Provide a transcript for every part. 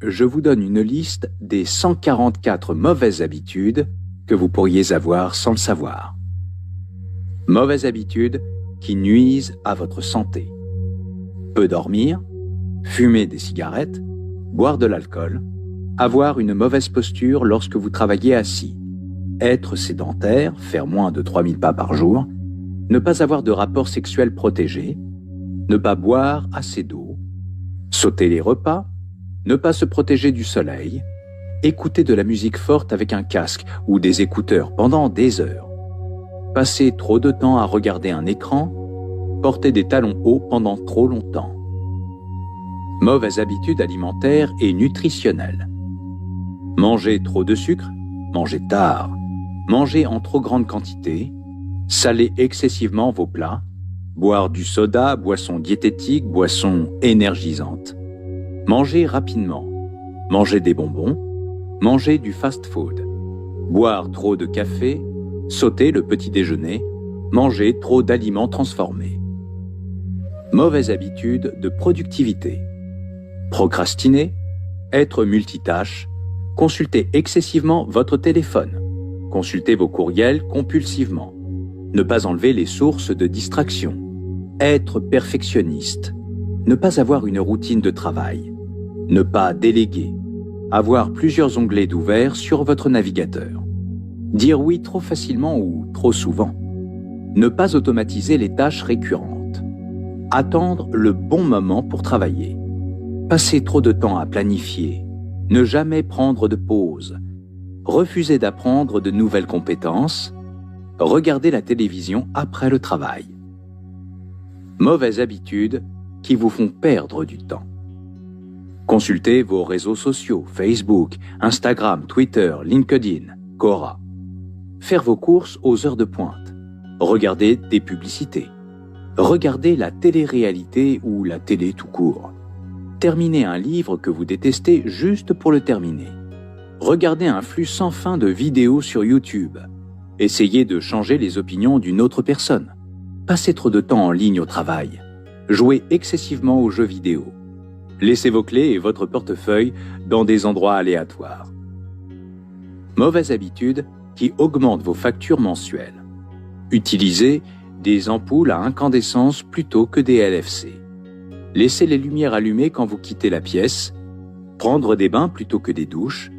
je vous donne une liste des 144 mauvaises habitudes que vous pourriez avoir sans le savoir. Mauvaises habitudes qui nuisent à votre santé. Peu dormir, fumer des cigarettes, boire de l'alcool, avoir une mauvaise posture lorsque vous travaillez assis, être sédentaire, faire moins de 3000 pas par jour, ne pas avoir de rapport sexuel protégé, ne pas boire assez d'eau, sauter les repas, ne pas se protéger du soleil, écouter de la musique forte avec un casque ou des écouteurs pendant des heures, passer trop de temps à regarder un écran, porter des talons hauts pendant trop longtemps. Mauvaises habitudes alimentaires et nutritionnelles. Manger trop de sucre, manger tard, manger en trop grande quantité, saler excessivement vos plats, boire du soda, boissons diététiques, boissons énergisantes, manger rapidement, manger des bonbons, manger du fast-food, boire trop de café, sauter le petit déjeuner, manger trop d'aliments transformés. Mauvaise habitude de productivité. Procrastiner, être multitâche, consulter excessivement votre téléphone, consulter vos courriels compulsivement, ne pas enlever les sources de distraction, être perfectionniste, ne pas avoir une routine de travail, ne pas déléguer, avoir plusieurs onglets d'ouvert sur votre navigateur, dire oui trop facilement ou trop souvent, ne pas automatiser les tâches récurrentes, attendre le bon moment pour travailler, passer trop de temps à planifier, ne jamais prendre de pause, refuser d'apprendre de nouvelles compétences, regarder la télévision après le travail. Mauvaises habitudes qui vous font perdre du temps. Consultez vos réseaux sociaux, Facebook, Instagram, Twitter, LinkedIn, Quora. Faire vos courses aux heures de pointe. Regarder des publicités. Regarder la télé-réalité ou la télé tout court. Terminer un livre que vous détestez juste pour le terminer. Regarder un flux sans fin de vidéos sur YouTube. Essayez de changer les opinions d'une autre personne. Passer trop de temps en ligne au travail. Jouer excessivement aux jeux vidéo. Laissez vos clés et votre portefeuille dans des endroits aléatoires. Mauvaise habitude qui augmente vos factures mensuelles. Utilisez des ampoules à incandescence plutôt que des LFC. Laissez les lumières allumées quand vous quittez la pièce. Prendre des bains plutôt que des douches.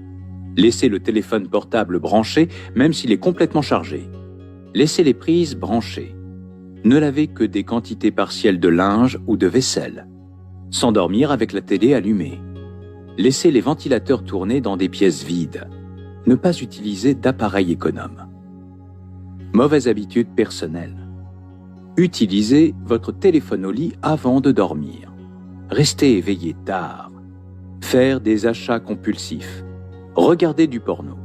Laissez le téléphone portable branché même s'il est complètement chargé. Laissez les prises branchées. Ne lavez que des quantités partielles de linge ou de vaisselle. S'endormir avec la télé allumée. Laissez les ventilateurs tourner dans des pièces vides. Ne pas utiliser d'appareil économe. Mauvaise habitude personnelle. Utilisez votre téléphone au lit avant de dormir. Restez éveillé tard. Faire des achats compulsifs. Regarder du porno.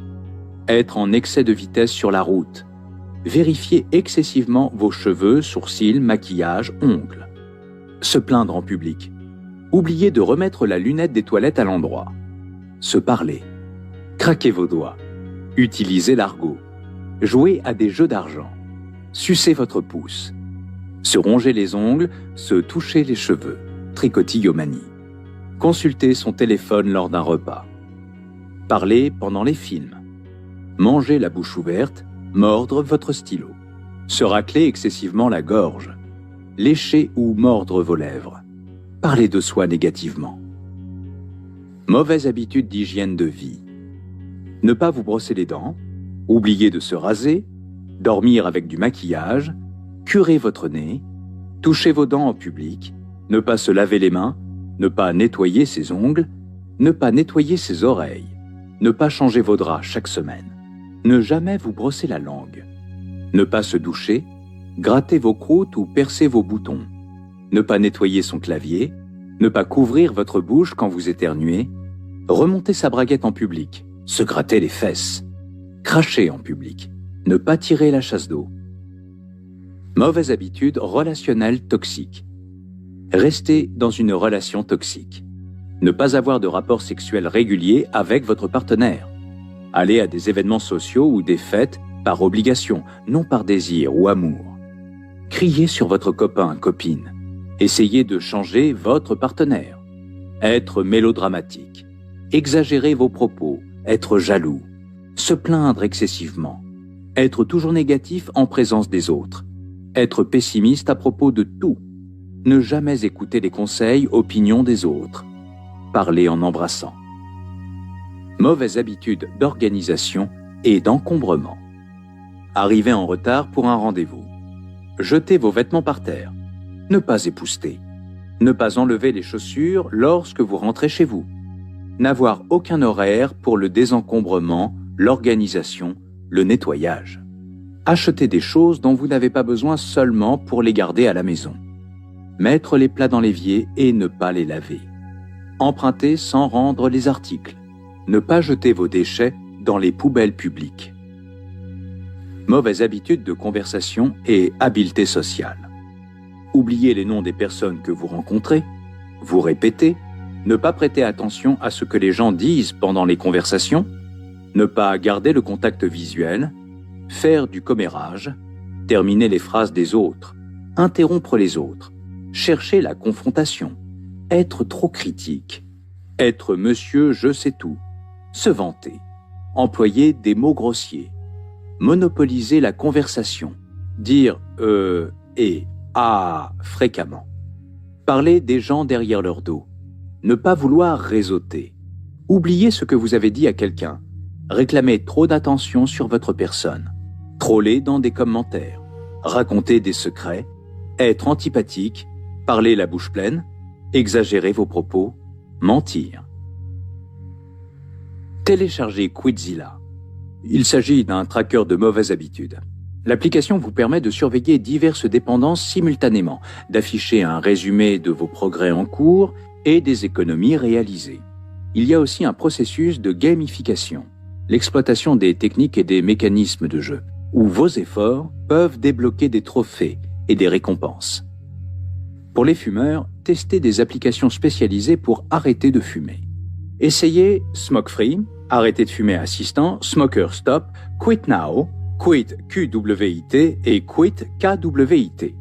Être en excès de vitesse sur la route. Vérifier excessivement vos cheveux, sourcils, maquillage, ongles. Se plaindre en public. Oubliez de remettre la lunette des toilettes à l'endroit. Se parler. Craquez vos doigts. Utilisez l'argot. Jouer à des jeux d'argent. Sucer votre pouce. Se ronger les ongles, se toucher les cheveux. Tricotillomanie. Consulter son téléphone lors d'un repas. Parler pendant les films. Manger la bouche ouverte. Mordre votre stylo. Se racler excessivement la gorge. Lécher ou mordre vos lèvres. Parler de soi négativement. Mauvaise habitude d'hygiène de vie. Ne pas vous brosser les dents. Oublier de se raser. Dormir avec du maquillage. Curer votre nez. Toucher vos dents en public. Ne pas se laver les mains. Ne pas nettoyer ses ongles. Ne pas nettoyer ses oreilles. Ne pas changer vos draps chaque semaine. Ne jamais vous brosser la langue. Ne pas se doucher. Gratter vos croûtes ou percer vos boutons. Ne pas nettoyer son clavier. Ne pas couvrir votre bouche quand vous éternuez. Remonter sa braguette en public. Se gratter les fesses. Cracher en public. Ne pas tirer la chasse d'eau. Mauvaise habitude relationnelle toxique. Rester dans une relation toxique. Ne pas avoir de rapport sexuel régulier avec votre partenaire. Aller à des événements sociaux ou des fêtes par obligation, non par désir ou amour. Crier sur votre copain, copine. Essayez de changer votre partenaire. Être mélodramatique. exagérer vos propos, être jaloux, se plaindre excessivement, être toujours négatif en présence des autres, être pessimiste à propos de tout, ne jamais écouter les conseils, opinions des autres, parler en embrassant. Mauvaise habitude d'organisation et d'encombrement. Arriver en retard pour un rendez-vous. Jeter vos vêtements par terre. Ne pas épousseter. Ne pas enlever les chaussures lorsque vous rentrez chez vous. N'avoir aucun horaire pour le désencombrement, l'organisation, le nettoyage. Acheter des choses dont vous n'avez pas besoin seulement pour les garder à la maison. Mettre les plats dans l'évier et ne pas les laver. Emprunter sans rendre les articles. Ne pas jeter vos déchets dans les poubelles publiques. Mauvaise habitude de conversation et habileté sociale. Oubliez les noms des personnes que vous rencontrez, vous répétez, ne pas prêter attention à ce que les gens disent pendant les conversations, ne pas garder le contact visuel, faire du commérage, terminer les phrases des autres, interrompre les autres, chercher la confrontation, être trop critique, être monsieur je sais tout, se vanter, employer des mots grossiers, monopoliser la conversation, dire et ah fréquemment, parler des gens derrière leur dos, ne pas vouloir réseauter, oublier ce que vous avez dit à quelqu'un, réclamer trop d'attention sur votre personne, troller dans des commentaires, raconter des secrets, être antipathique, parler la bouche pleine, exagérer vos propos, mentir. Téléchargez Quizilla. Il s'agit d'un tracker de mauvaises habitudes. L'application vous permet de surveiller diverses dépendances simultanément, d'afficher un résumé de vos progrès en cours et des économies réalisées. Il y a aussi un processus de gamification, l'exploitation des techniques et des mécanismes de jeu, où vos efforts peuvent débloquer des trophées et des récompenses. Pour les fumeurs, testez des applications spécialisées pour arrêter de fumer. Essayez Smoke Free, Arrêter de fumer assistant, Smoker Stop, Quit Now, Quit QWIT et Quit KWIT.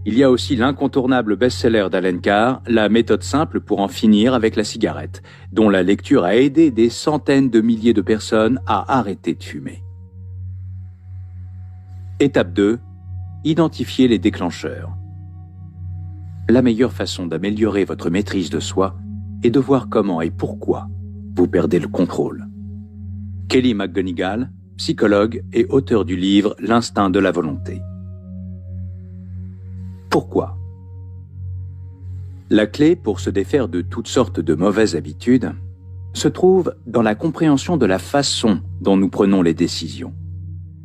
Il y a aussi l'incontournable best-seller d'Allen Carr, La méthode simple pour en finir avec la cigarette, dont la lecture a aidé des centaines de milliers de personnes à arrêter de fumer. Étape 2. Identifier les déclencheurs. La meilleure façon d'améliorer votre maîtrise de soi est de voir comment et pourquoi vous perdez le contrôle. Kelly McGonigal, psychologue et auteur du livre L'instinct de la volonté. Pourquoi ? La clé pour se défaire de toutes sortes de mauvaises habitudes se trouve dans la compréhension de la façon dont nous prenons les décisions.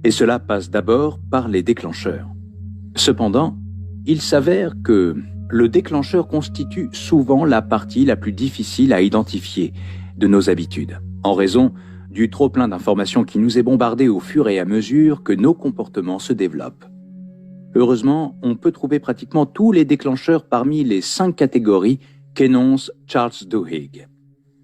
Et cela passe d'abord par les déclencheurs. Cependant, il s'avère que le déclencheur constitue souvent la partie la plus difficile à identifier de nos habitudes, en raison du trop-plein d'informations qui nous est bombardé au fur et à mesure que nos comportements se développent. Heureusement, on peut trouver pratiquement tous les déclencheurs parmi les 5 catégories qu'énonce Charles Duhigg.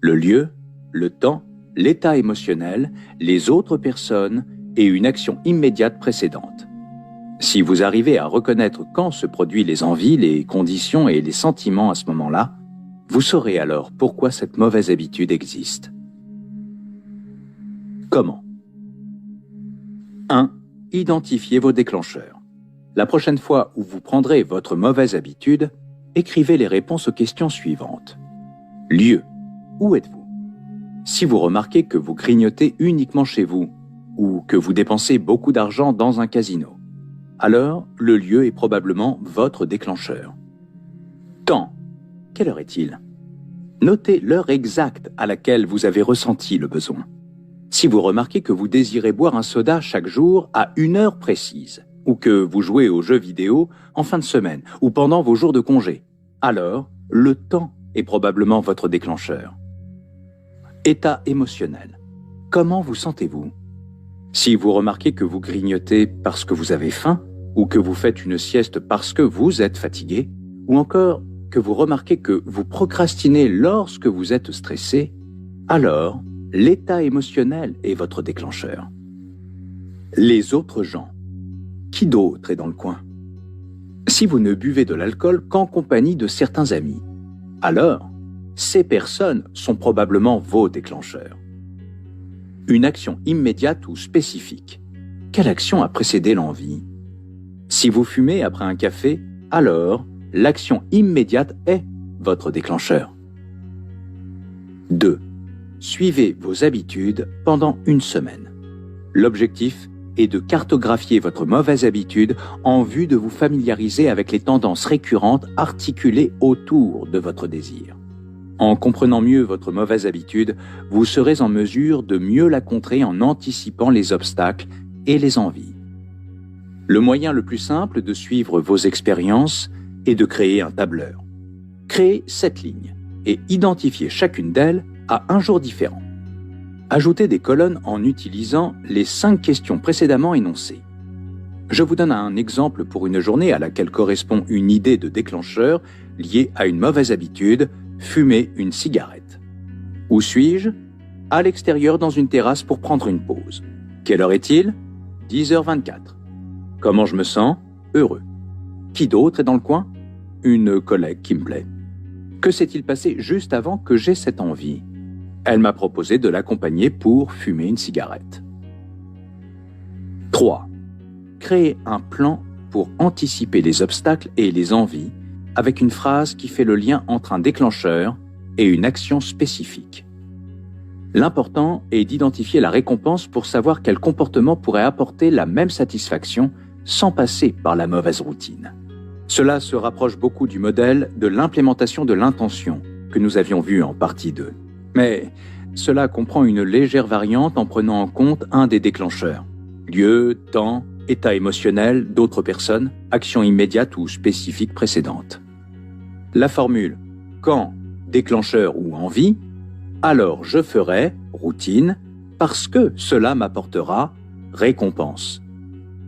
Le lieu, le temps, l'état émotionnel, les autres personnes et une action immédiate précédente. Si vous arrivez à reconnaître quand se produisent les envies, les conditions et les sentiments à ce moment-là, vous saurez alors pourquoi cette mauvaise habitude existe. Comment ? 1. Identifiez vos déclencheurs. La prochaine fois où vous prendrez votre mauvaise habitude, écrivez les réponses aux questions suivantes. Lieu. Où êtes-vous ? Si vous remarquez que vous grignotez uniquement chez vous ou que vous dépensez beaucoup d'argent dans un casino, alors le lieu est probablement votre déclencheur. Temps. Quelle heure est-il ? Notez l'heure exacte à laquelle vous avez ressenti le besoin. Si vous remarquez que vous désirez boire un soda chaque jour à une heure précise, ou que vous jouez aux jeux vidéo en fin de semaine ou pendant vos jours de congé, alors le temps est probablement votre déclencheur. État émotionnel. Comment vous sentez-vous ? Si vous remarquez que vous grignotez parce que vous avez faim, ou que vous faites une sieste parce que vous êtes fatigué, ou encore que vous remarquez que vous procrastinez lorsque vous êtes stressé, alors l'état émotionnel est votre déclencheur. Les autres gens. Qui d'autre est dans le coin ? Si vous ne buvez de l'alcool qu'en compagnie de certains amis, alors ces personnes sont probablement vos déclencheurs. Une action immédiate ou spécifique. Quelle action a précédé l'envie? Si vous fumez après un café, alors l'action immédiate est votre déclencheur. 2. Suivez vos habitudes pendant une semaine. L'objectif est de cartographier votre mauvaise habitude en vue de vous familiariser avec les tendances récurrentes articulées autour de votre désir. En comprenant mieux votre mauvaise habitude, vous serez en mesure de mieux la contrer en anticipant les obstacles et les envies. Le moyen le plus simple de suivre vos expériences est de créer un tableur. Créez 7 lignes et identifiez chacune d'elles à un jour différent. Ajoutez des colonnes en utilisant les 5 questions précédemment énoncées. Je vous donne un exemple pour une journée à laquelle correspond une idée de déclencheur liée à une mauvaise habitude, fumer une cigarette. Où suis-je? À l'extérieur dans une terrasse pour prendre une pause. Quelle heure est-il? 10h24. Comment je me sens? Heureux. Qui d'autre est dans le coin? Une collègue qui me plaît. Que s'est-il passé juste avant que j'aie cette envie? Elle m'a proposé de l'accompagner pour fumer une cigarette. 3. Créer un plan pour anticiper les obstacles et les envies avec une phrase qui fait le lien entre un déclencheur et une action spécifique. L'important est d'identifier la récompense pour savoir quel comportement pourrait apporter la même satisfaction sans passer par la mauvaise routine. Cela se rapproche beaucoup du modèle de l'implémentation de l'intention que nous avions vu en partie 2. Mais cela comprend une légère variante en prenant en compte un des déclencheurs. Lieu, temps, état émotionnel d'autres personnes, action immédiate ou spécifique précédente. La formule « quand, déclencheur ou envie », alors je ferai, routine, parce que cela m'apportera récompense.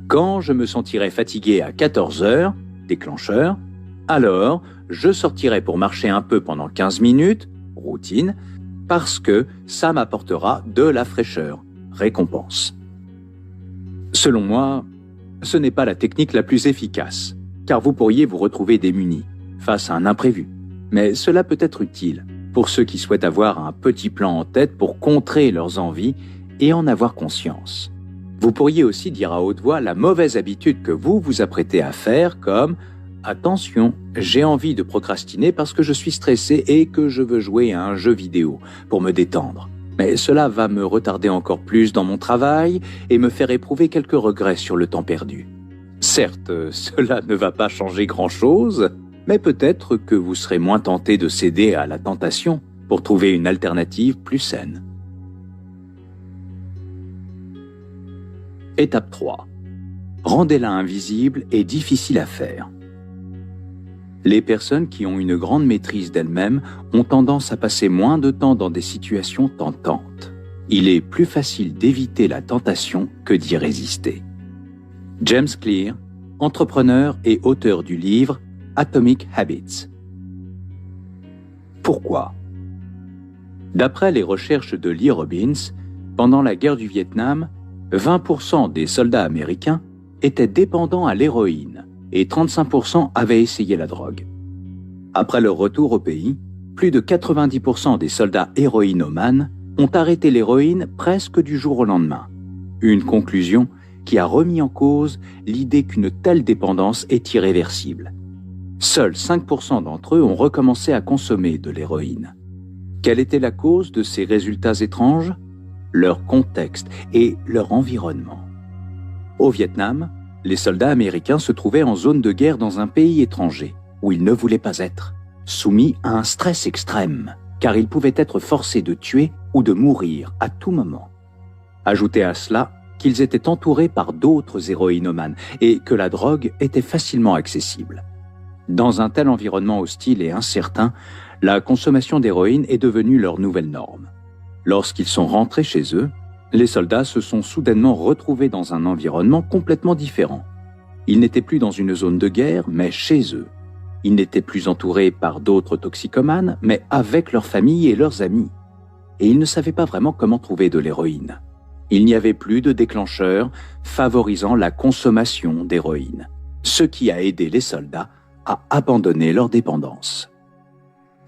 Quand je me sentirai fatigué à 14h, déclencheur, alors je sortirai pour marcher un peu pendant 15 minutes, routine, parce que ça m'apportera de la fraîcheur, récompense. Selon moi, ce n'est pas la technique la plus efficace, car vous pourriez vous retrouver démuni face à un imprévu. Mais cela peut être utile pour ceux qui souhaitent avoir un petit plan en tête pour contrer leurs envies et en avoir conscience. Vous pourriez aussi dire à haute voix la mauvaise habitude que vous vous apprêtez à faire comme « Attention, j'ai envie de procrastiner parce que je suis stressé et que je veux jouer à un jeu vidéo pour me détendre. Mais cela va me retarder encore plus dans mon travail et me faire éprouver quelques regrets sur le temps perdu. » Certes, cela ne va pas changer grand-chose, mais peut-être que vous serez moins tenté de céder à la tentation pour trouver une alternative plus saine. Étape 3. Rendez-la invisible et difficile à faire. Les personnes qui ont une grande maîtrise d'elles-mêmes ont tendance à passer moins de temps dans des situations tentantes. Il est plus facile d'éviter la tentation que d'y résister. James Clear, entrepreneur et auteur du livre Atomic Habits. Pourquoi? D'après les recherches de Lee Robbins, pendant la guerre du Vietnam, 20% des soldats américains étaient dépendants à l'héroïne et 35% avaient essayé la drogue. Après leur retour au pays, plus de 90% des soldats héroïnomanes ont arrêté l'héroïne presque du jour au lendemain. Une conclusion qui a remis en cause l'idée qu'une telle dépendance est irréversible. Seuls 5% d'entre eux ont recommencé à consommer de l'héroïne. Quelle était la cause de ces résultats étranges? Leur contexte et leur environnement. Au Vietnam, les soldats américains se trouvaient en zone de guerre dans un pays étranger, où ils ne voulaient pas être, soumis à un stress extrême, car ils pouvaient être forcés de tuer ou de mourir à tout moment. Ajoutez à cela qu'ils étaient entourés par d'autres héroïnomanes et que la drogue était facilement accessible. Dans un tel environnement hostile et incertain, la consommation d'héroïne est devenue leur nouvelle norme. Lorsqu'ils sont rentrés chez eux, les soldats se sont soudainement retrouvés dans un environnement complètement différent. Ils n'étaient plus dans une zone de guerre, mais chez eux. Ils n'étaient plus entourés par d'autres toxicomanes, mais avec leur famille et leurs amis. Et ils ne savaient pas vraiment comment trouver de l'héroïne. Il n'y avait plus de déclencheur favorisant la consommation d'héroïne, ce qui a aidé les soldats à abandonner leur dépendance.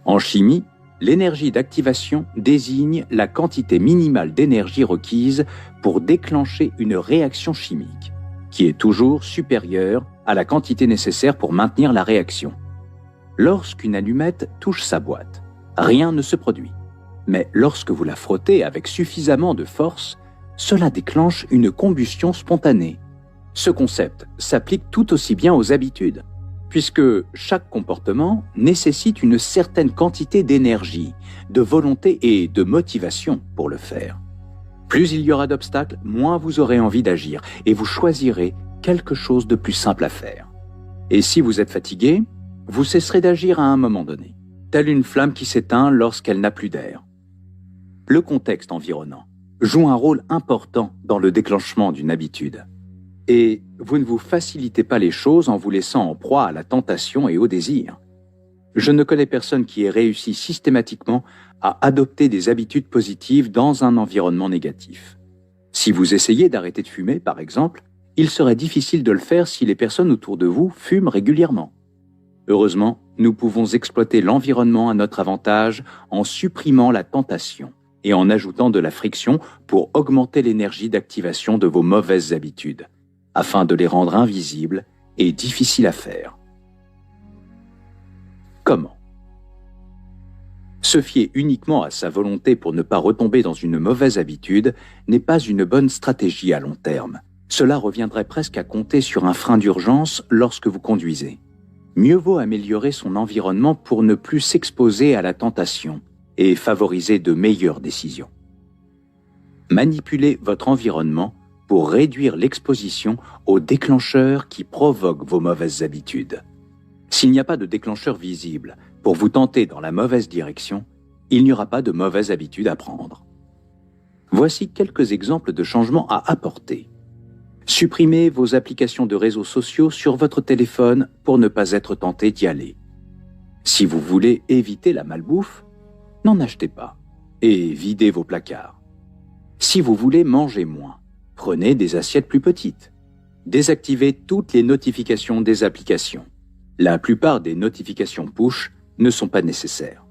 En chimie, L'énergie d'activation désigne la quantité minimale d'énergie requise pour déclencher une réaction chimique, qui est toujours supérieure à la quantité nécessaire pour maintenir la réaction. Lorsqu'une allumette touche sa boîte, rien ne se produit. Mais lorsque vous la frottez avec suffisamment de force, cela déclenche une combustion spontanée. Ce concept s'applique tout aussi bien aux habitudes, puisque chaque comportement nécessite une certaine quantité d'énergie, de volonté et de motivation pour le faire. Plus il y aura d'obstacles, moins vous aurez envie d'agir et vous choisirez quelque chose de plus simple à faire. Et si vous êtes fatigué, vous cesserez d'agir à un moment donné, telle une flamme qui s'éteint lorsqu'elle n'a plus d'air. Le contexte environnant joue un rôle important dans le déclenchement d'une habitude. Et vous ne vous facilitez pas les choses en vous laissant en proie à la tentation et au désir. Je ne connais personne qui ait réussi systématiquement à adopter des habitudes positives dans un environnement négatif. Si vous essayez d'arrêter de fumer, par exemple, il serait difficile de le faire si les personnes autour de vous fument régulièrement. Heureusement, nous pouvons exploiter l'environnement à notre avantage en supprimant la tentation et en ajoutant de la friction pour augmenter l'énergie d'activation de vos mauvaises habitudes, afin de les rendre invisibles et difficiles à faire. Comment ? Se fier uniquement à sa volonté pour ne pas retomber dans une mauvaise habitude n'est pas une bonne stratégie à long terme. Cela reviendrait presque à compter sur un frein d'urgence lorsque vous conduisez. Mieux vaut améliorer son environnement pour ne plus s'exposer à la tentation et favoriser de meilleures décisions. Manipulez votre environnement pour réduire l'exposition aux déclencheurs qui provoquent vos mauvaises habitudes. S'il n'y a pas de déclencheur visible pour vous tenter dans la mauvaise direction, il n'y aura pas de mauvaise habitude à prendre. Voici quelques exemples de changements à apporter. Supprimez vos applications de réseaux sociaux sur votre téléphone pour ne pas être tenté d'y aller. Si vous voulez éviter la malbouffe, n'en achetez pas et videz vos placards. Si vous voulez manger moins, prenez des assiettes plus petites. Désactivez toutes les notifications des applications. La plupart des notifications push ne sont pas nécessaires.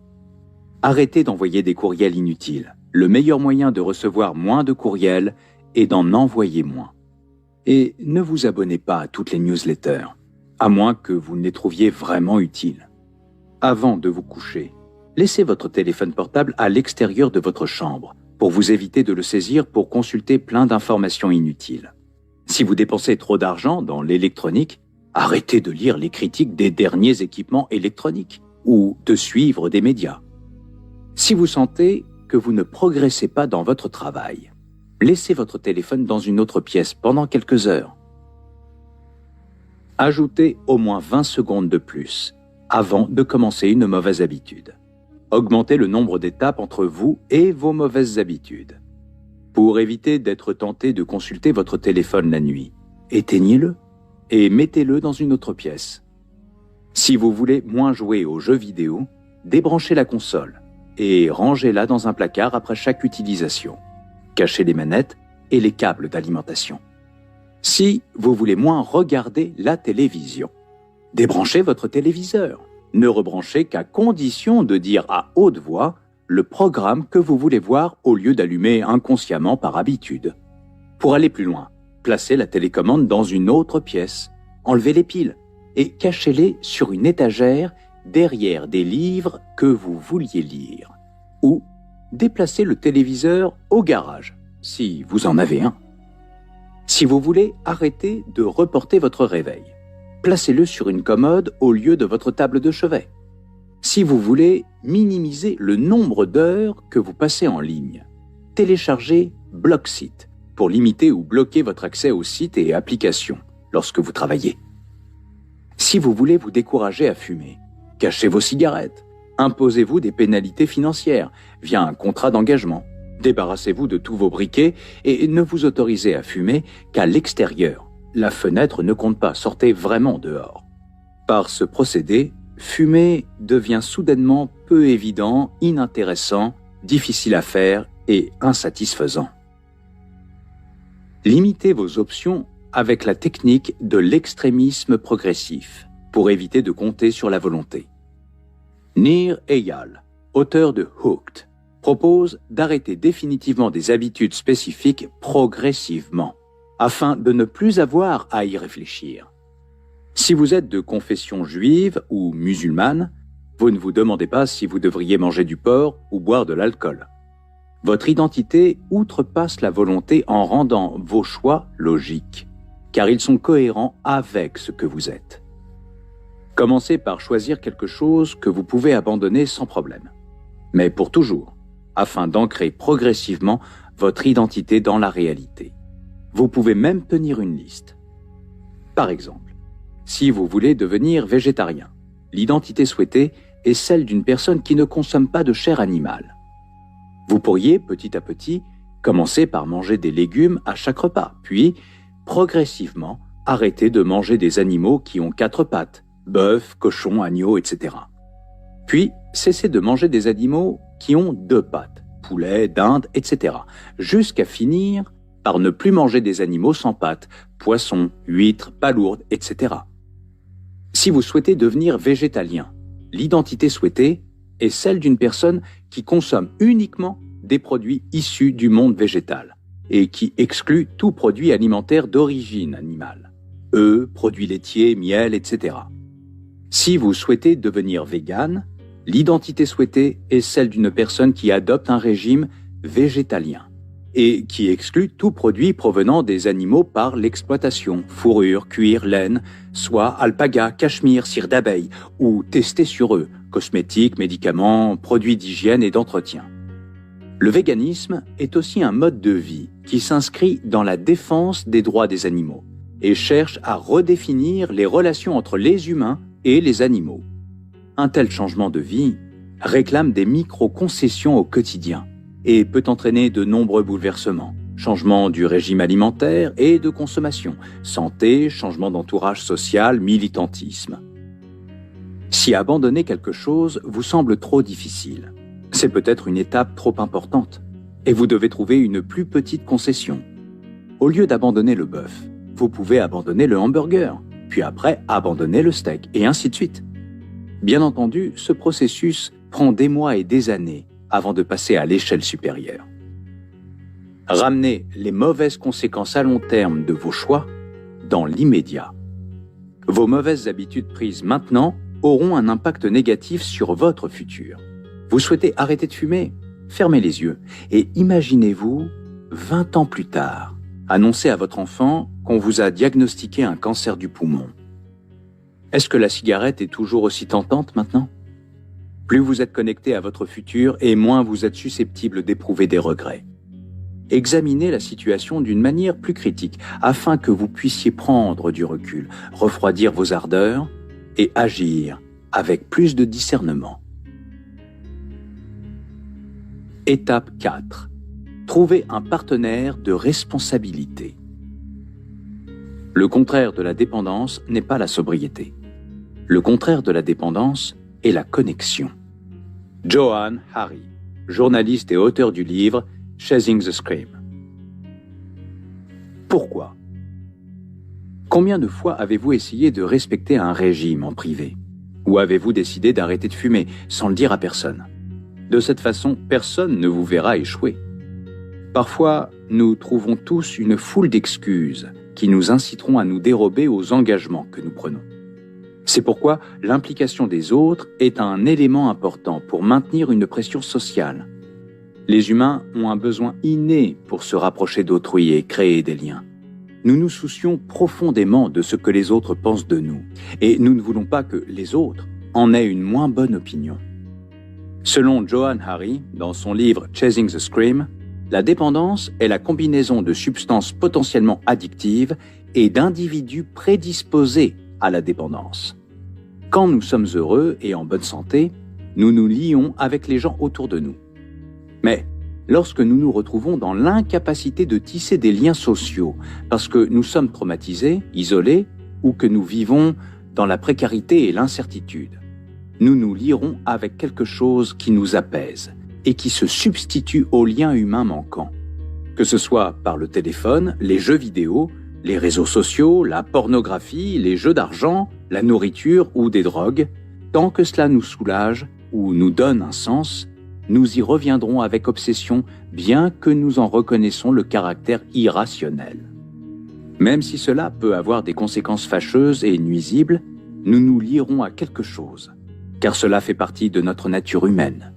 Arrêtez d'envoyer des courriels inutiles. Le meilleur moyen de recevoir moins de courriels est d'en envoyer moins. Et ne vous abonnez pas à toutes les newsletters, à moins que vous ne les trouviez vraiment utiles. Avant de vous coucher, laissez votre téléphone portable à l'extérieur de votre chambre pour vous éviter de le saisir pour consulter plein d'informations inutiles. Si vous dépensez trop d'argent dans l'électronique, arrêtez de lire les critiques des derniers équipements électroniques ou de suivre des médias. Si vous sentez que vous ne progressez pas dans votre travail, laissez votre téléphone dans une autre pièce pendant quelques heures. Ajoutez au moins 20 secondes de plus avant de commencer une mauvaise habitude. Augmentez le nombre d'étapes entre vous et vos mauvaises habitudes. Pour éviter d'être tenté de consulter votre téléphone la nuit, éteignez-le et mettez-le dans une autre pièce. Si vous voulez moins jouer aux jeux vidéo, débranchez la console et rangez-la dans un placard après chaque utilisation. Cachez les manettes et les câbles d'alimentation. Si vous voulez moins regarder la télévision, débranchez votre téléviseur. Ne rebranchez qu'à condition de dire à haute voix le programme que vous voulez voir au lieu d'allumer inconsciemment par habitude. Pour aller plus loin, placez la télécommande dans une autre pièce, enlevez les piles et cachez-les sur une étagère derrière des livres que vous vouliez lire. Ou déplacez le téléviseur au garage, si vous en avez un. Si vous voulez arrêter de reporter votre réveil, placez-le sur une commode au lieu de votre table de chevet. Si vous voulez minimiser le nombre d'heures que vous passez en ligne, téléchargez Blocksit pour limiter ou bloquer votre accès aux sites et applications lorsque vous travaillez. Si vous voulez vous décourager à fumer, cachez vos cigarettes. Imposez-vous des pénalités financières via un contrat d'engagement. Débarrassez-vous de tous vos briquets et ne vous autorisez à fumer qu'à l'extérieur. La fenêtre ne compte pas, sortez vraiment dehors. Par ce procédé, fumer devient soudainement peu évident, inintéressant, difficile à faire et insatisfaisant. Limitez vos options avec la technique de l'extrémisme progressif pour éviter de compter sur la volonté. Nir Eyal, auteur de Hooked, propose d'arrêter définitivement des habitudes spécifiques progressivement, afin de ne plus avoir à y réfléchir. Si vous êtes de confession juive ou musulmane, vous ne vous demandez pas si vous devriez manger du porc ou boire de l'alcool. Votre identité outrepasse la volonté en rendant vos choix logiques, car ils sont cohérents avec ce que vous êtes. Commencez par choisir quelque chose que vous pouvez abandonner sans problème, mais pour toujours, afin d'ancrer progressivement votre identité dans la réalité. Vous pouvez même tenir une liste. Par exemple, si vous voulez devenir végétarien, l'identité souhaitée est celle d'une personne qui ne consomme pas de chair animale. Vous pourriez, petit à petit, commencer par manger des légumes à chaque repas, puis, progressivement, arrêter de manger des animaux qui ont 4 pattes, bœuf, cochon, agneau, etc. Puis, cesser de manger des animaux qui ont 2 pattes, poulet, dinde, etc., jusqu'à finir par ne plus manger des animaux sans pattes, poissons, huîtres, palourdes, etc. Si vous souhaitez devenir végétalien, l'identité souhaitée est celle d'une personne qui consomme uniquement des produits issus du monde végétal et qui exclut tout produit alimentaire d'origine animale, œufs, produits laitiers, miel, etc. Si vous souhaitez devenir végane, l'identité souhaitée est celle d'une personne qui adopte un régime végétalien et qui exclut tout produit provenant des animaux par l'exploitation, fourrure, cuir, laine, soie, alpaga, cachemire, cire d'abeille ou testé sur eux, cosmétiques, médicaments, produits d'hygiène et d'entretien. Le véganisme est aussi un mode de vie qui s'inscrit dans la défense des droits des animaux et cherche à redéfinir les relations entre les humains et les animaux. Un tel changement de vie réclame des micro-concessions au quotidien et peut entraîner de nombreux bouleversements, changement du régime alimentaire et de consommation, santé, changement d'entourage social, militantisme. Si abandonner quelque chose vous semble trop difficile, c'est peut-être une étape trop importante et vous devez trouver une plus petite concession. Au lieu d'abandonner le bœuf, vous pouvez abandonner le hamburger, puis après abandonner le steak et ainsi de suite. Bien entendu, ce processus prend des mois et des années avant de passer à l'échelle supérieure. Ramenez les mauvaises conséquences à long terme de vos choix dans l'immédiat. Vos mauvaises habitudes prises maintenant auront un impact négatif sur votre futur. Vous souhaitez arrêter de fumer? Fermez les yeux et imaginez-vous 20 ans plus tard, annoncer à votre enfant qu'on vous a diagnostiqué un cancer du poumon. Est-ce que la cigarette est toujours aussi tentante maintenant? Plus vous êtes connecté à votre futur et moins vous êtes susceptible d'éprouver des regrets. Examinez la situation d'une manière plus critique afin que vous puissiez prendre du recul, refroidir vos ardeurs et agir avec plus de discernement. Étape 4. Trouvez un partenaire de responsabilité. Le contraire de la dépendance n'est pas la sobriété. Le contraire de la dépendance est la connexion. Johann Hari, journaliste et auteur du livre Chasing the Scream. Pourquoi? Combien de fois avez-vous essayé de respecter un régime en privé? Ou avez-vous décidé d'arrêter de fumer sans le dire à personne? De cette façon, personne ne vous verra échouer. Parfois, nous trouvons tous une foule d'excuses qui nous inciteront à nous dérober aux engagements que nous prenons. C'est pourquoi l'implication des autres est un élément important pour maintenir une pression sociale. Les humains ont un besoin inné pour se rapprocher d'autrui et créer des liens. Nous nous soucions profondément de ce que les autres pensent de nous, et nous ne voulons pas que les autres en aient une moins bonne opinion. Selon Johann Hari, dans son livre Chasing the Scream, la dépendance est la combinaison de substances potentiellement addictives et d'individus prédisposés à la dépendance. Quand nous sommes heureux et en bonne santé, nous nous lions avec les gens autour de nous. Mais lorsque nous nous retrouvons dans l'incapacité de tisser des liens sociaux parce que nous sommes traumatisés, isolés ou que nous vivons dans la précarité et l'incertitude, nous nous lierons avec quelque chose qui nous apaise et qui se substitue aux liens humains manquants. Que ce soit par le téléphone, les jeux vidéo, les réseaux sociaux, la pornographie, les jeux d'argent, la nourriture ou des drogues, tant que cela nous soulage ou nous donne un sens, nous y reviendrons avec obsession, bien que nous en reconnaissons le caractère irrationnel. Même si cela peut avoir des conséquences fâcheuses et nuisibles, nous nous lierons à quelque chose, car cela fait partie de notre nature humaine.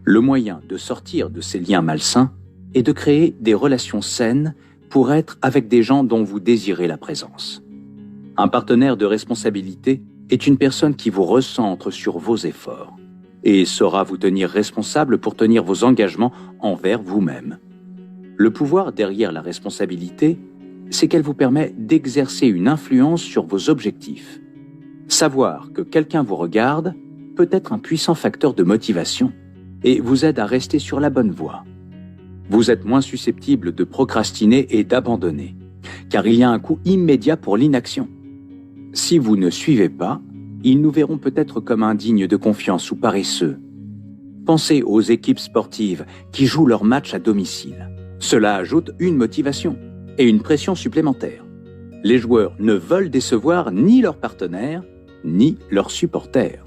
Le moyen de sortir de ces liens malsains est de créer des relations saines pour être avec des gens dont vous désirez la présence. Un partenaire de responsabilité est une personne qui vous recentre sur vos efforts et saura vous tenir responsable pour tenir vos engagements envers vous-même. Le pouvoir derrière la responsabilité, c'est qu'elle vous permet d'exercer une influence sur vos objectifs. Savoir que quelqu'un vous regarde peut être un puissant facteur de motivation et vous aide à rester sur la bonne voie. Vous êtes moins susceptible de procrastiner et d'abandonner, car il y a un coût immédiat pour l'inaction. Si vous ne suivez pas, ils nous verront peut-être comme indignes de confiance ou paresseux. Pensez aux équipes sportives qui jouent leurs matchs à domicile. Cela ajoute une motivation et une pression supplémentaire. Les joueurs ne veulent décevoir ni leurs partenaires, ni leurs supporters.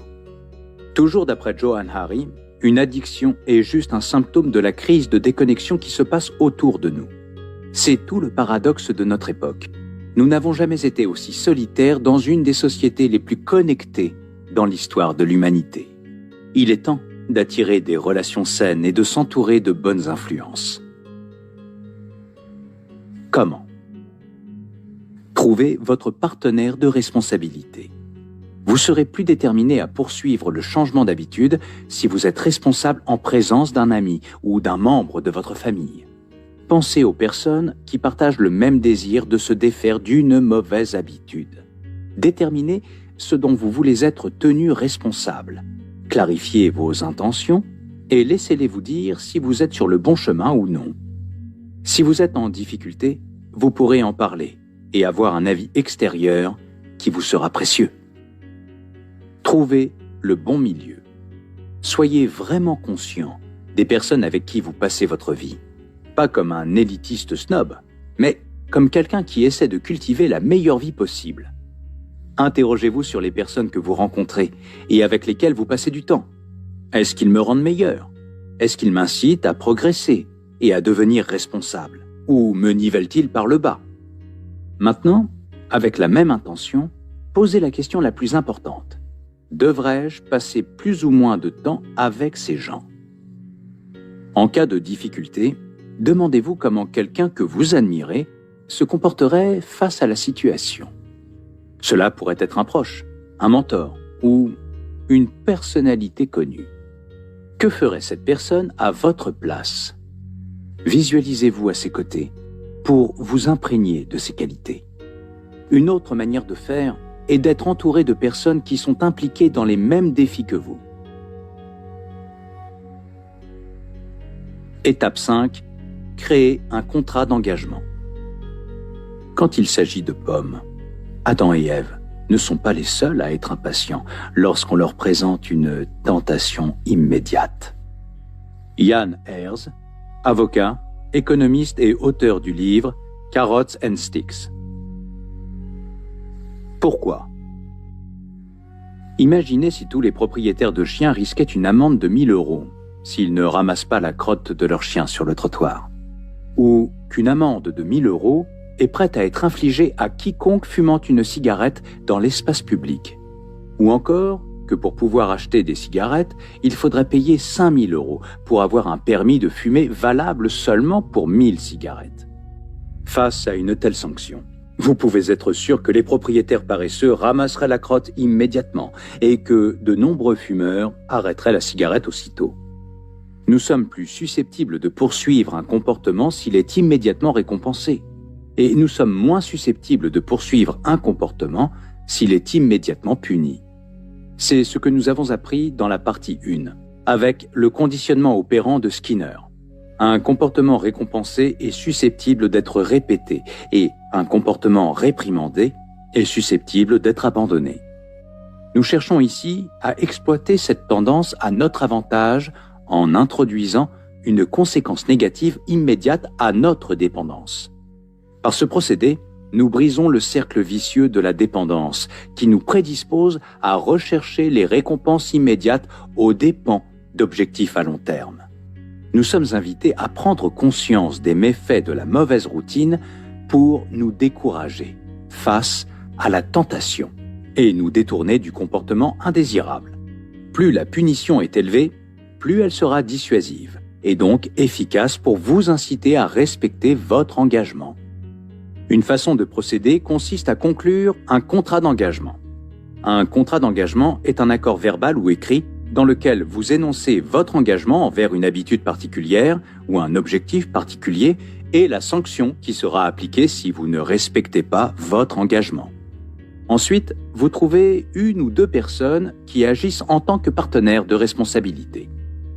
Toujours d'après Johann Hari, une addiction est juste un symptôme de la crise de déconnexion qui se passe autour de nous. C'est tout le paradoxe de notre époque. Nous n'avons jamais été aussi solitaires dans une des sociétés les plus connectées dans l'histoire de l'humanité. Il est temps d'attirer des relations saines et de s'entourer de bonnes influences. Comment? Trouvez votre partenaire de responsabilité. Vous serez plus déterminé à poursuivre le changement d'habitude si vous êtes responsable en présence d'un ami ou d'un membre de votre famille. Pensez aux personnes qui partagent le même désir de se défaire d'une mauvaise habitude. Déterminez ce dont vous voulez être tenu responsable. Clarifiez vos intentions et laissez-les vous dire si vous êtes sur le bon chemin ou non. Si vous êtes en difficulté, vous pourrez en parler et avoir un avis extérieur qui vous sera précieux. Trouvez le bon milieu. Soyez vraiment conscient des personnes avec qui vous passez votre vie. Pas comme un élitiste snob, mais comme quelqu'un qui essaie de cultiver la meilleure vie possible. Interrogez-vous sur les personnes que vous rencontrez et avec lesquelles vous passez du temps. Est-ce qu'ils me rendent meilleur? Est-ce qu'ils m'incitent à progresser et à devenir responsable? Ou me nivellent-ils par le bas? Maintenant, avec la même intention, posez la question la plus importante. Devrais-je passer plus ou moins de temps avec ces gens? En cas de difficulté, demandez-vous comment quelqu'un que vous admirez se comporterait face à la situation. Cela pourrait être un proche, un mentor ou une personnalité connue. Que ferait cette personne à votre place? Visualisez-vous à ses côtés pour vous imprégner de ses qualités. Une autre manière de faire est d'être entouré de personnes qui sont impliquées dans les mêmes défis que vous. Étape 5. Créer un contrat d'engagement. Quand il s'agit de pommes, Adam et Ève ne sont pas les seuls à être impatients lorsqu'on leur présente une tentation immédiate. Jan Ayers, avocat, économiste et auteur du livre Carrots and Sticks. Pourquoi? Imaginez si tous les propriétaires de chiens risquaient une amende de 1 000 € s'ils ne ramassent pas la crotte de leur chien sur le trottoir. Ou qu'une amende de 1 000 € est prête à être infligée à quiconque fumant une cigarette dans l'espace public. Ou encore que pour pouvoir acheter des cigarettes, il faudrait payer 5 000 € pour avoir un permis de fumer valable seulement pour 1 000 cigarettes. Face à une telle sanction, vous pouvez être sûr que les propriétaires paresseux ramasseraient la crotte immédiatement et que de nombreux fumeurs arrêteraient la cigarette aussitôt. Nous sommes plus susceptibles de poursuivre un comportement s'il est immédiatement récompensé. Et nous sommes moins susceptibles de poursuivre un comportement s'il est immédiatement puni. C'est ce que nous avons appris dans la partie 1, avec le conditionnement opérant de Skinner. Un comportement récompensé est susceptible d'être répété et un comportement réprimandé est susceptible d'être abandonné. Nous cherchons ici à exploiter cette tendance à notre avantage en introduisant une conséquence négative immédiate à notre dépendance. Par ce procédé, nous brisons le cercle vicieux de la dépendance qui nous prédispose à rechercher les récompenses immédiates aux dépens d'objectifs à long terme. Nous sommes invités à prendre conscience des méfaits de la mauvaise routine pour nous décourager face à la tentation et nous détourner du comportement indésirable. Plus la punition est élevée, plus elle sera dissuasive et donc efficace pour vous inciter à respecter votre engagement. Une façon de procéder consiste à conclure un contrat d'engagement. Un contrat d'engagement est un accord verbal ou écrit dans lequel vous énoncez votre engagement envers une habitude particulière ou un objectif particulier et la sanction qui sera appliquée si vous ne respectez pas votre engagement. Ensuite, vous trouvez une ou deux personnes qui agissent en tant que partenaires de responsabilité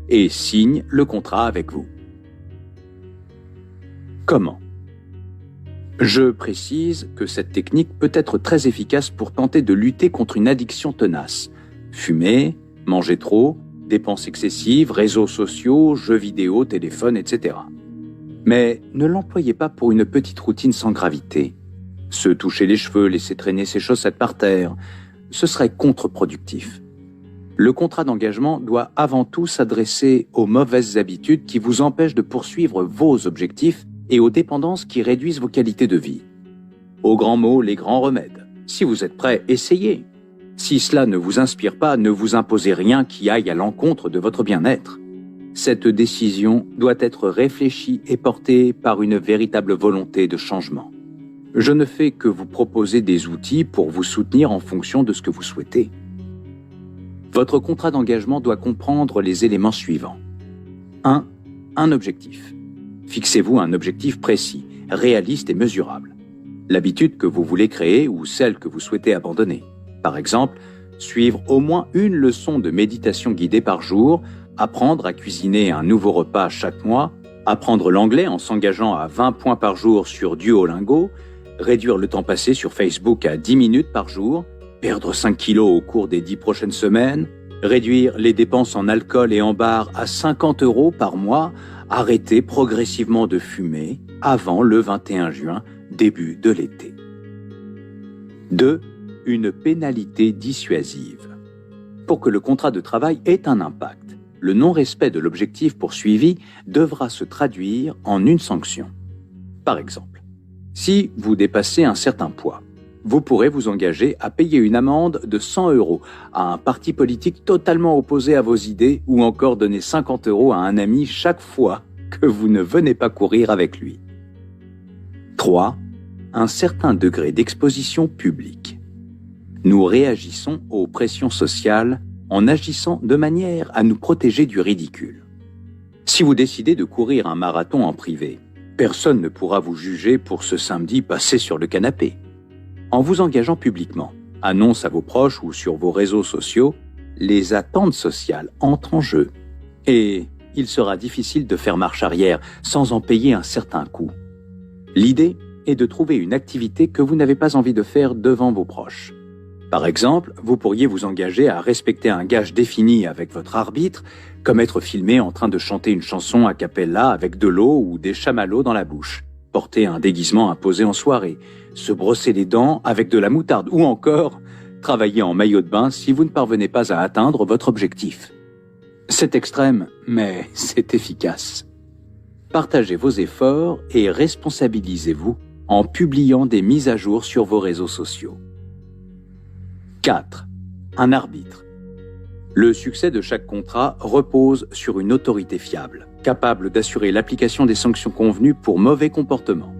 et signent le contrat avec vous. Comment ? Je précise que cette technique peut être très efficace pour tenter de lutter contre une addiction tenace. Fumer, manger trop, dépenses excessives, réseaux sociaux, jeux vidéo, téléphone, etc. Mais ne l'employez pas pour une petite routine sans gravité. Se toucher les cheveux, laisser traîner ses chaussettes par terre, ce serait contre-productif. Le contrat d'engagement doit avant tout s'adresser aux mauvaises habitudes qui vous empêchent de poursuivre vos objectifs et aux dépendances qui réduisent vos qualités de vie. Aux grands mots, les grands remèdes. Si vous êtes prêt, essayez. Si cela ne vous inspire pas, ne vous imposez rien qui aille à l'encontre de votre bien-être. Cette décision doit être réfléchie et portée par une véritable volonté de changement. Je ne fais que vous proposer des outils pour vous soutenir en fonction de ce que vous souhaitez. Votre contrat d'engagement doit comprendre les éléments suivants. 1. Un objectif. Fixez-vous un objectif précis, réaliste et mesurable. L'habitude que vous voulez créer ou celle que vous souhaitez abandonner. Par exemple, suivre au moins une leçon de méditation guidée par jour, apprendre à cuisiner un nouveau repas chaque mois, apprendre l'anglais en s'engageant à 20 points par jour sur Duolingo, réduire le temps passé sur Facebook à 10 minutes par jour, perdre 5 kilos au cours des 10 prochaines semaines, réduire les dépenses en alcool et en bar à 50 € par mois, arrêter progressivement de fumer avant le 21 juin, début de l'été. 2. Une pénalité dissuasive. Pour que le contrat de travail ait un impact, le non-respect de l'objectif poursuivi devra se traduire en une sanction. Par exemple, si vous dépassez un certain poids, vous pourrez vous engager à payer une amende de 100 € à un parti politique totalement opposé à vos idées ou encore donner 50 € à un ami chaque fois que vous ne venez pas courir avec lui. 3. Un certain degré d'exposition publique. Nous réagissons aux pressions sociales en agissant de manière à nous protéger du ridicule. Si vous décidez de courir un marathon en privé, personne ne pourra vous juger pour ce samedi passé sur le canapé. En vous engageant publiquement, annonce à vos proches ou sur vos réseaux sociaux, les attentes sociales entrent en jeu. Et il sera difficile de faire marche arrière sans en payer un certain coût. L'idée est de trouver une activité que vous n'avez pas envie de faire devant vos proches. Par exemple, vous pourriez vous engager à respecter un gage défini avec votre arbitre, comme être filmé en train de chanter une chanson a cappella avec de l'eau ou des chamallows dans la bouche, porter un déguisement imposé en soirée, se brosser les dents avec de la moutarde ou encore travailler en maillot de bain si vous ne parvenez pas à atteindre votre objectif. C'est extrême, mais c'est efficace. Partagez vos efforts et responsabilisez-vous en publiant des mises à jour sur vos réseaux sociaux. 4. Un arbitre. Le succès de chaque contrat repose sur une autorité fiable, capable d'assurer l'application des sanctions convenues pour mauvais comportement.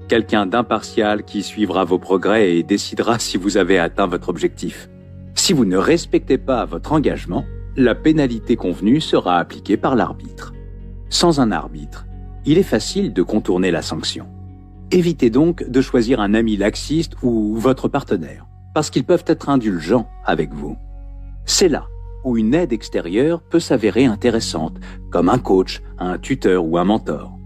Quelqu'un d'impartial qui suivra vos progrès et décidera si vous avez atteint votre objectif. Si vous ne respectez pas votre engagement, la pénalité convenue sera appliquée par l'arbitre. Sans un arbitre, il est facile de contourner la sanction. Évitez donc de choisir un ami laxiste ou votre partenaire, parce qu'ils peuvent être indulgents avec vous. C'est là où une aide extérieure peut s'avérer intéressante, comme un coach, un tuteur ou un mentor.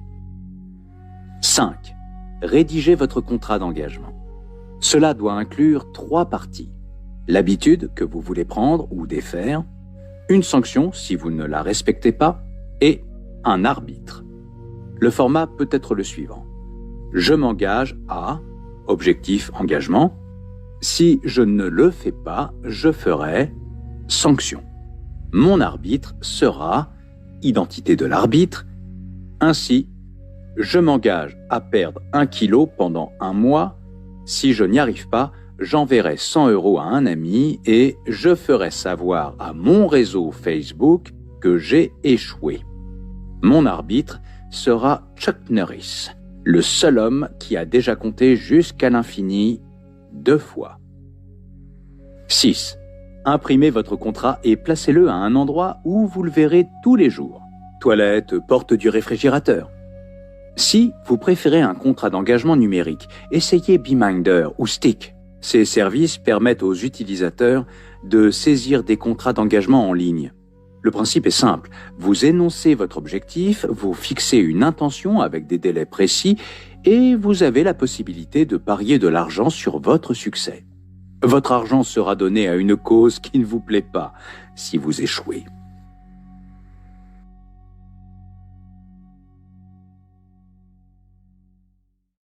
5. Rédigez votre contrat d'engagement. Cela doit inclure 3 parties. L'habitude que vous voulez prendre ou défaire, une sanction si vous ne la respectez pas, et un arbitre. Le format peut être le suivant. Je m'engage à Objectif, engagement. Si je ne le fais pas, je ferai sanction. Mon arbitre sera identité de l'arbitre. Ainsi, je m'engage à perdre 1 kilo pendant 1 mois. Si je n'y arrive pas, j'enverrai 100 € à un ami et je ferai savoir à mon réseau Facebook que j'ai échoué. Mon arbitre sera Chuck Norris, le seul homme qui a déjà compté jusqu'à l'infini 2 fois. 6. Imprimez votre contrat et placez-le à un endroit où vous le verrez tous les jours. Toilette, porte du réfrigérateur. Si vous préférez un contrat d'engagement numérique, essayez Beeminder ou Stick. Ces services permettent aux utilisateurs de saisir des contrats d'engagement en ligne. Le principe est simple. Vous énoncez votre objectif, vous fixez une intention avec des délais précis et vous avez la possibilité de parier de l'argent sur votre succès. Votre argent sera donné à une cause qui ne vous plaît pas si vous échouez.